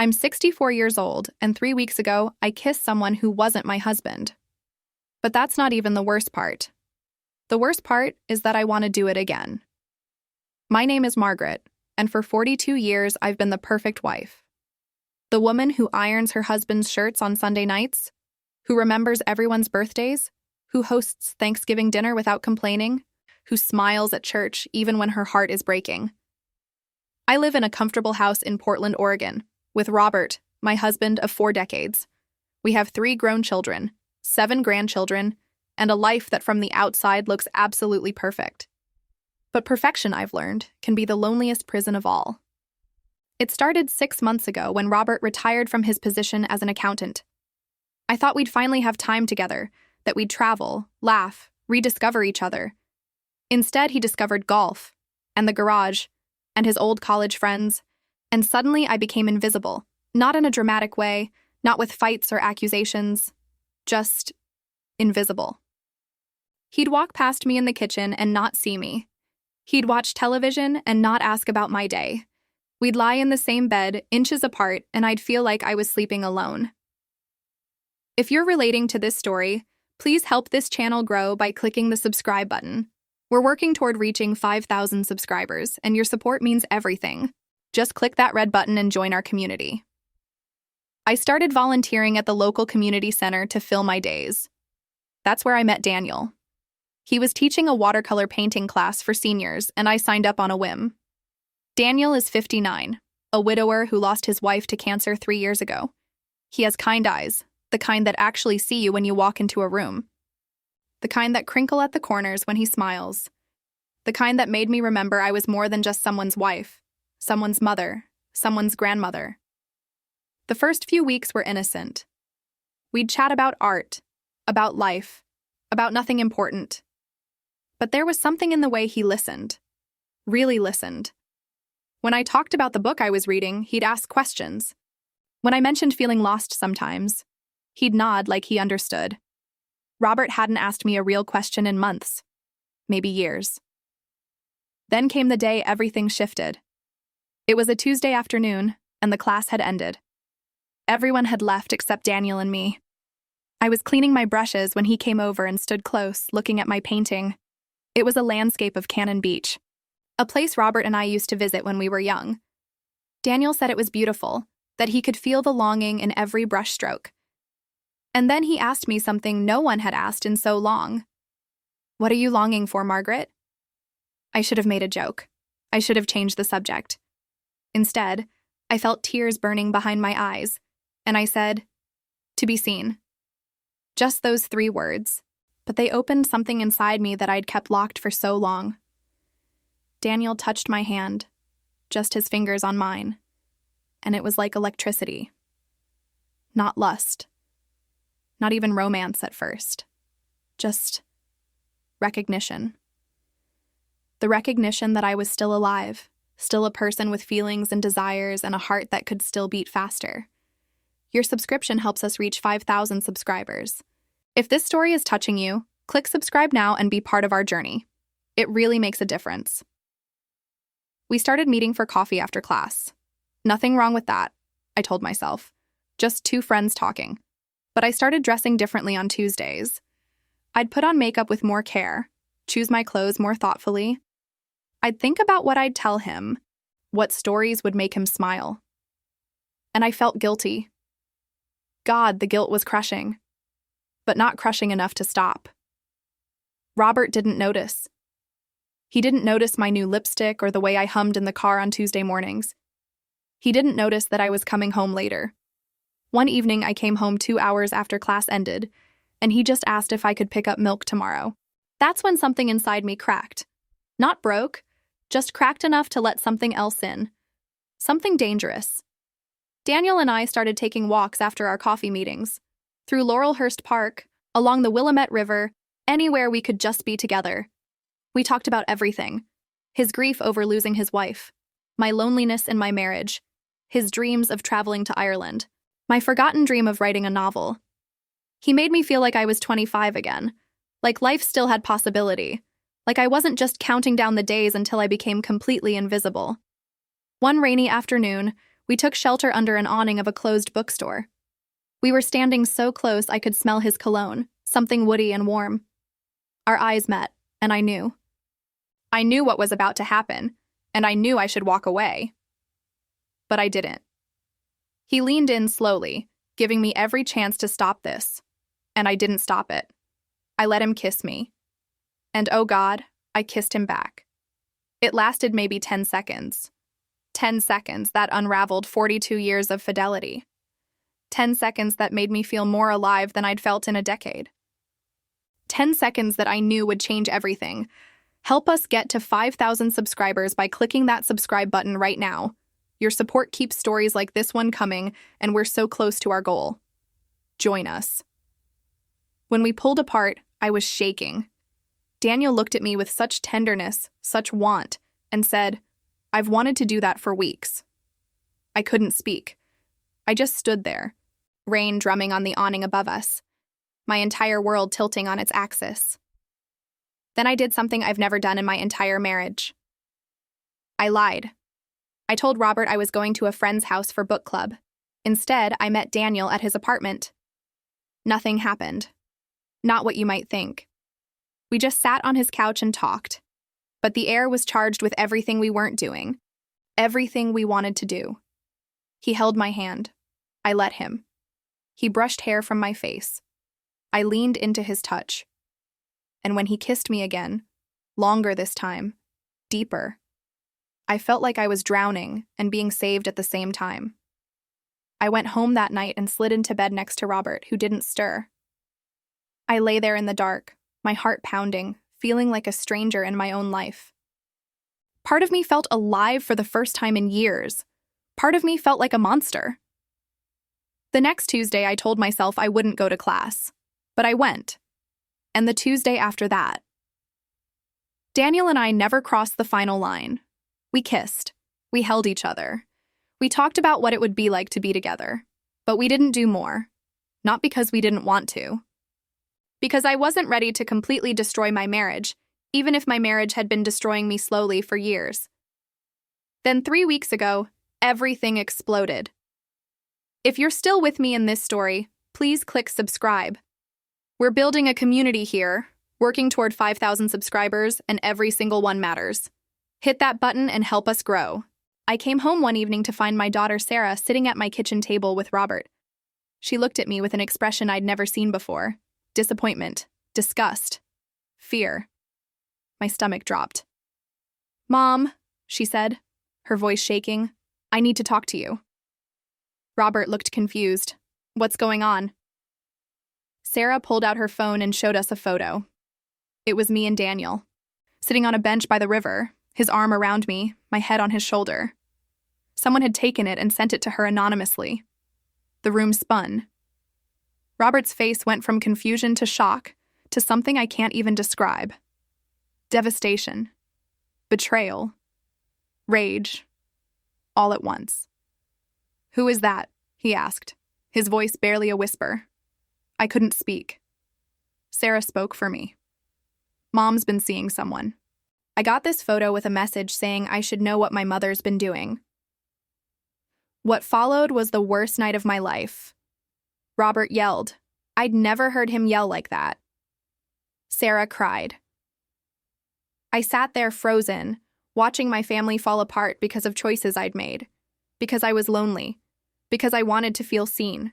I'm 64 years old, and 3 weeks ago, I kissed someone who wasn't my husband. But that's not even the worst part. The worst part is that I want to do it again. My name is Margaret, and for 42 years, I've been the perfect wife. The woman who irons her husband's shirts on Sunday nights, who remembers everyone's birthdays, who hosts Thanksgiving dinner without complaining, who smiles at church even when her heart is breaking. I live in a comfortable house in Portland, Oregon, with Robert, my husband of 4 decades. We have 3 grown children, 7 grandchildren, and a life that from the outside looks absolutely perfect. But perfection, I've learned, can be the loneliest prison of all. It started 6 months ago when Robert retired from his position as an accountant. I thought we'd finally have time together, that we'd travel, laugh, rediscover each other. Instead, he discovered golf, and the garage, and his old college friends, and suddenly I became invisible, not in a dramatic way, not with fights or accusations, just invisible. He'd walk past me in the kitchen and not see me. He'd watch television and not ask about my day. We'd lie in the same bed, inches apart, and I'd feel like I was sleeping alone. If you're relating to this story, please help this channel grow by clicking the subscribe button. We're working toward reaching 5,000 subscribers, and your support means everything. Just click that red button and join our community. I started volunteering at the local community center to fill my days. That's where I met Daniel. He was teaching a watercolor painting class for seniors, and I signed up on a whim. Daniel is 59, a widower who lost his wife to cancer 3 years ago. He has kind eyes, the kind that actually see you when you walk into a room. The kind that crinkle at the corners when he smiles. The kind that made me remember I was more than just someone's wife, someone's mother, someone's grandmother. The first few weeks were innocent. We'd chat about art, about life, about nothing important. But there was something in the way he listened. Really listened. When I talked about the book I was reading, he'd ask questions. When I mentioned feeling lost sometimes, he'd nod like he understood. Robert hadn't asked me a real question in months, maybe years. Then came the day everything shifted. It was a Tuesday afternoon, and the class had ended. Everyone had left except Daniel and me. I was cleaning my brushes when he came over and stood close, looking at my painting. It was a landscape of Cannon Beach, a place Robert and I used to visit when we were young. Daniel said it was beautiful, that he could feel the longing in every brushstroke. And then he asked me something no one had asked in so long. "What are you longing for, Margaret?" I should have made a joke. I should have changed the subject. Instead, I felt tears burning behind my eyes, and I said, "To be seen." Just those 3 words, but they opened something inside me that I'd kept locked for so long. Daniel touched my hand, just his fingers on mine, and it was like electricity. Not lust. Not even romance at first. Just recognition. The recognition that I was still alive, still a person with feelings and desires and a heart that could still beat faster. Your subscription helps us reach 5,000 subscribers. If this story is touching you, click subscribe now and be part of our journey. It really makes a difference. We started meeting for coffee after class. Nothing wrong with that, I told myself. Just 2 friends talking. But I started dressing differently on Tuesdays. I'd put on makeup with more care, choose my clothes more thoughtfully. I'd think about what I'd tell him, what stories would make him smile. And I felt guilty. God, the guilt was crushing. But not crushing enough to stop. Robert didn't notice. He didn't notice my new lipstick or the way I hummed in the car on Tuesday mornings. He didn't notice that I was coming home later. One evening, I came home 2 hours after class ended, and he just asked if I could pick up milk tomorrow. That's when something inside me cracked. Not broke, just cracked enough to let something else in. Something dangerous. Daniel and I started taking walks after our coffee meetings. Through Laurelhurst Park, along the Willamette River, anywhere we could just be together. We talked about everything. His grief over losing his wife, my loneliness in my marriage, his dreams of traveling to Ireland, my forgotten dream of writing a novel. He made me feel like I was 25 again, like life still had possibility, like I wasn't just counting down the days until I became completely invisible. One rainy afternoon, We took shelter under an awning of a closed bookstore. We were standing so close I could smell his cologne, something woody and warm. Our eyes met, and I knew. I knew what was about to happen, and I knew I should walk away. But I didn't. He leaned in slowly, giving me every chance to stop this, and I didn't stop it. I let him kiss me. And oh God, I kissed him back. It lasted maybe 10 seconds. 10 seconds that unraveled 42 years of fidelity. 10 seconds that made me feel more alive than I'd felt in a decade. 10 seconds that I knew would change everything. Help us get to 5,000 subscribers by clicking that subscribe button right now. Your support keeps stories like this one coming, and we're so close to our goal. Join us. When we pulled apart, I was shaking. Daniel looked at me with such tenderness, such want, and said, "I've wanted to do that for weeks." I couldn't speak. I just stood there, rain drumming on the awning above us, my entire world tilting on its axis. Then I did something I've never done in my entire marriage. I lied. I told Robert I was going to a friend's house for book club. Instead, I met Daniel at his apartment. Nothing happened. Not what you might think. We just sat on his couch and talked. But the air was charged with everything we weren't doing. Everything we wanted to do. He held my hand. I let him. He brushed hair from my face. I leaned into his touch. And when he kissed me again, longer this time, deeper, I felt like I was drowning and being saved at the same time. I went home that night and slid into bed next to Robert, who didn't stir. I lay there in the dark, my heart pounding, feeling like a stranger in my own life. Part of me felt alive for the first time in years. Part of me felt like a monster. The next Tuesday, I told myself I wouldn't go to class, but I went. And the Tuesday after that. Daniel and I never crossed the final line. We kissed. We held each other. We talked about what it would be like to be together. But we didn't do more. Not because we didn't want to. Because I wasn't ready to completely destroy my marriage, even if my marriage had been destroying me slowly for years. Then 3 weeks ago, everything exploded. If you're still with me in this story, please click subscribe. We're building a community here, working toward 5,000 subscribers, and every single one matters. Hit that button and help us grow. I came home one evening to find my daughter Sarah sitting at my kitchen table with Robert. She looked at me with an expression I'd never seen before. Disappointment, disgust, fear. My stomach dropped. "Mom," she said, her voice shaking, "I need to talk to you." Robert looked confused. "What's going on?" Sarah pulled out her phone and showed us a photo. It was me and Daniel, sitting on a bench by the river, his arm around me, my head on his shoulder. Someone had taken it and sent it to her anonymously. The room spun. Robert's face went from confusion to shock to something I can't even describe. Devastation. Betrayal. Rage. All at once. "Who is that?" he asked, his voice barely a whisper. I couldn't speak. Sarah spoke for me. "Mom's been seeing someone." I got this photo with a message saying I should know what my mother's been doing. What followed was the worst night of my life. Robert yelled. I'd never heard him yell like that. Sarah cried. I sat there frozen, watching my family fall apart because of choices I'd made, because I was lonely, because I wanted to feel seen,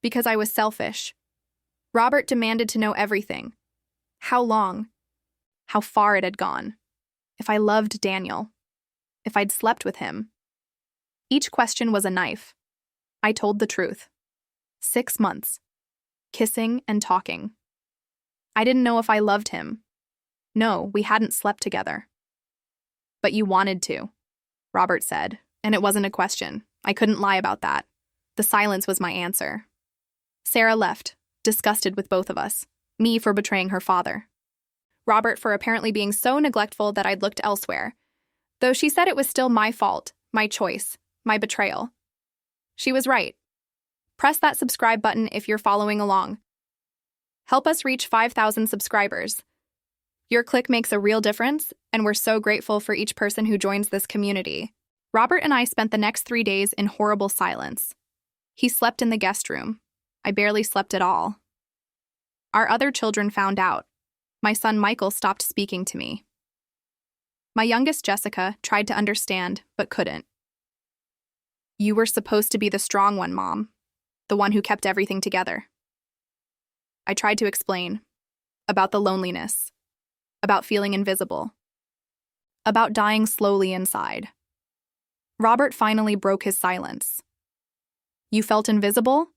because I was selfish. Robert demanded to know everything. How long? How far it had gone. If I loved Daniel. If I'd slept with him. Each question was a knife. I told the truth. 6 months. Kissing and talking. I didn't know if I loved him. No, we hadn't slept together. But you wanted to, Robert said, and it wasn't a question. I couldn't lie about that. The silence was my answer. Sarah left, disgusted with both of us, me for betraying her father. Robert for apparently being so neglectful that I'd looked elsewhere, though she said it was still my fault, my choice, my betrayal. She was right. Press that subscribe button if you're following along. Help us reach 5,000 subscribers. Your click makes a real difference, and we're so grateful for each person who joins this community. Robert and I spent the next 3 days in horrible silence. He slept in the guest room. I barely slept at all. Our other children found out. My son Michael stopped speaking to me. My youngest Jessica tried to understand, but couldn't. You were supposed to be the strong one, Mom. The one who kept everything together. I tried to explain. About the loneliness. About feeling invisible. About dying slowly inside. Robert finally broke his silence. You felt invisible?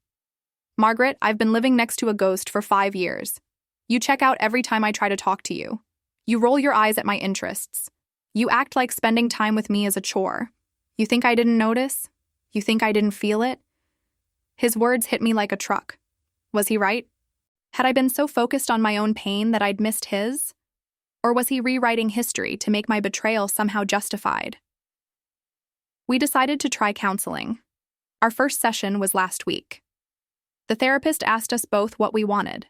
Margaret, I've been living next to a ghost for 5 years. You check out every time I try to talk to you. You roll your eyes at my interests. You act like spending time with me is a chore. You think I didn't notice? You think I didn't feel it? His words hit me like a truck. Was he right? Had I been so focused on my own pain that I'd missed his? Or was he rewriting history to make my betrayal somehow justified? We decided to try counseling. Our first session was last week. The therapist asked us both what we wanted.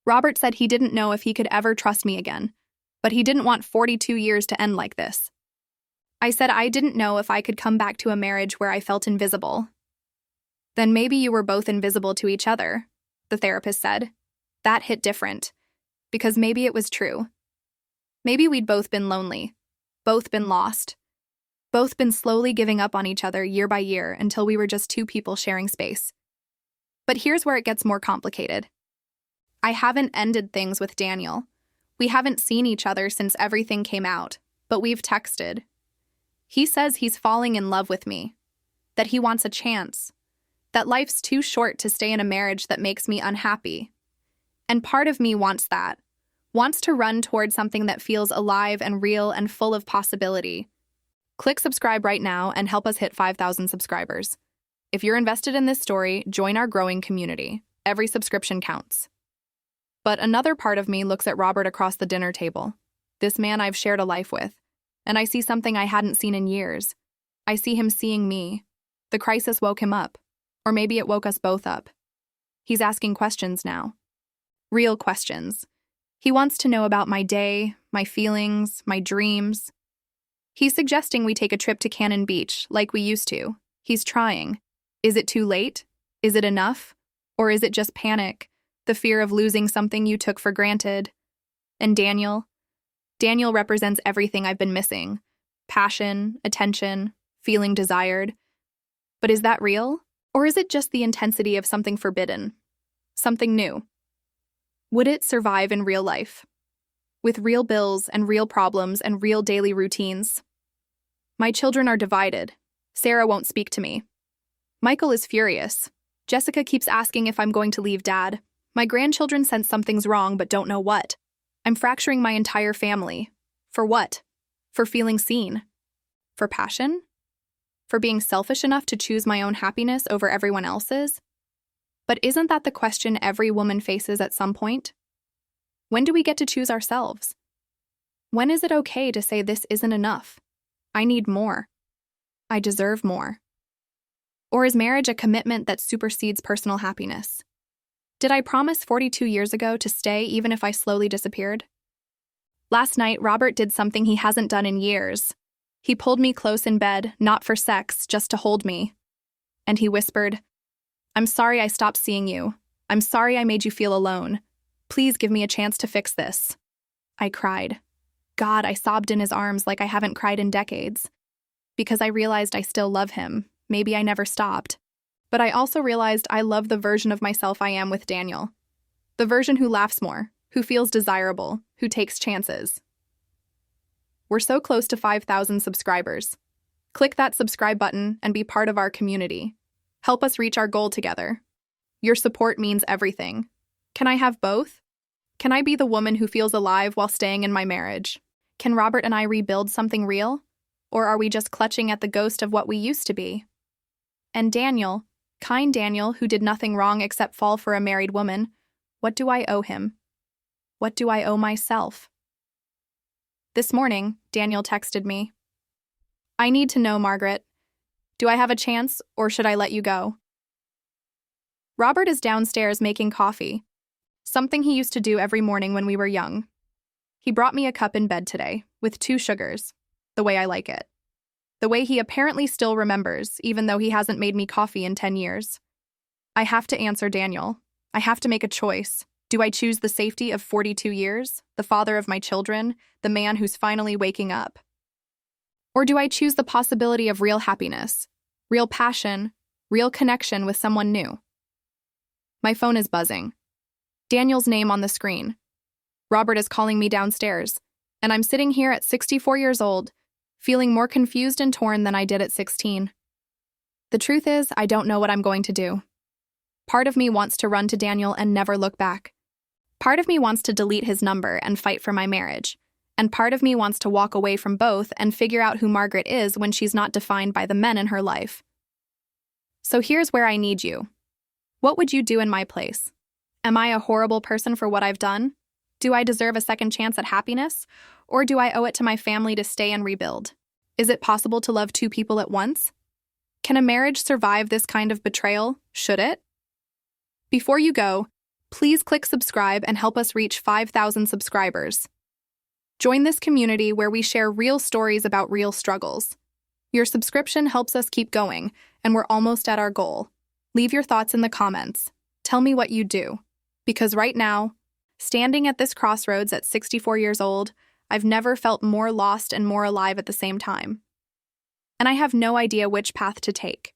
Robert said he didn't know if he could ever trust me again, but he didn't want 42 years to end like this. I said I didn't know if I could come back to a marriage where I felt invisible. Then maybe you were both invisible to each other, the therapist said. That hit different, because maybe it was true. Maybe we'd both been lonely, both been lost, both been slowly giving up on each other year by year until we were just two people sharing space. But here's where it gets more complicated. I haven't ended things with Daniel. We haven't seen each other since everything came out, but we've texted. He says he's falling in love with me, that he wants a chance, that life's too short to stay in a marriage that makes me unhappy. And part of me wants that, wants to run toward something that feels alive and real and full of possibility. Click subscribe right now and help us hit 5,000 subscribers. If you're invested in this story, join our growing community. Every subscription counts. But another part of me looks at Robert across the dinner table, this man I've shared a life with, and I see something I hadn't seen in years. I see him seeing me. The crisis woke him up, or maybe it woke us both up. He's asking questions now. Real questions. He wants to know about my day, my feelings, my dreams. He's suggesting we take a trip to Cannon Beach, like we used to. He's trying. Is it too late? Is it enough? Or is it just panic? The fear of losing something you took for granted? And Daniel? Daniel represents everything I've been missing. Passion, attention, feeling desired. But is that real? Or is it just the intensity of something forbidden? Something new? Would it survive in real life? With real bills and real problems and real daily routines? My children are divided. Sarah won't speak to me. Michael is furious. Jessica keeps asking if I'm going to leave Dad. My grandchildren sense something's wrong but don't know what. I'm fracturing my entire family. For what? For feeling seen. For passion? For being selfish enough to choose my own happiness over everyone else's? But isn't that the question every woman faces at some point? When do we get to choose ourselves? When is it okay to say this isn't enough? I need more. I deserve more. Or is marriage a commitment that supersedes personal happiness? Did I promise 42 years ago to stay even if I slowly disappeared? Last night, Robert did something he hasn't done in years. He pulled me close in bed, not for sex, just to hold me. And he whispered, "I'm sorry I stopped seeing you. I'm sorry I made you feel alone. Please give me a chance to fix this." I cried. God, I sobbed in his arms like I haven't cried in decades. Because I realized I still love him. Maybe I never stopped. But I also realized I love the version of myself I am with Daniel. The version who laughs more, who feels desirable, who takes chances. We're so close to 5,000 subscribers. Click that subscribe button and be part of our community. Help us reach our goal together. Your support means everything. Can I have both? Can I be the woman who feels alive while staying in my marriage? Can Robert and I rebuild something real? Or are we just clutching at the ghost of what we used to be? And Daniel, kind Daniel, who did nothing wrong except fall for a married woman, what do I owe him? What do I owe myself? This morning, Daniel texted me. I need to know, Margaret. Do I have a chance, or should I let you go? Robert is downstairs making coffee, something he used to do every morning when we were young. He brought me a cup in bed today, with 2 sugars, the way I like it. the way he apparently still remembers, even though he hasn't made me coffee in 10 years. I have to answer Daniel. I have to make a choice. Do I choose the safety of 42 years, the father of my children, the man who's finally waking up? Or do I choose the possibility of real happiness, real passion, real connection with someone new? My phone is buzzing. Daniel's name on the screen. Robert is calling me downstairs, and I'm sitting here at 64 years old, feeling more confused and torn than I did at 16. The truth is, I don't know what I'm going to do. Part of me wants to run to Daniel and never look back. Part of me wants to delete his number and fight for my marriage. And part of me wants to walk away from both and figure out who Margaret is when she's not defined by the men in her life. So here's where I need you. What would you do in my place? Am I a horrible person for what I've done? Do I deserve a second chance at happiness? Or do I owe it to my family to stay and rebuild? Is it possible to love two people at once? Can a marriage survive this kind of betrayal? Should it? Before you go, please click subscribe and help us reach 5,000 subscribers. Join this community where we share real stories about real struggles. Your subscription helps us keep going, and we're almost at our goal. Leave your thoughts in the comments. Tell me what you do. Because right now, standing at this crossroads at 64 years old, I've never felt more lost and more alive at the same time. And I have no idea which path to take.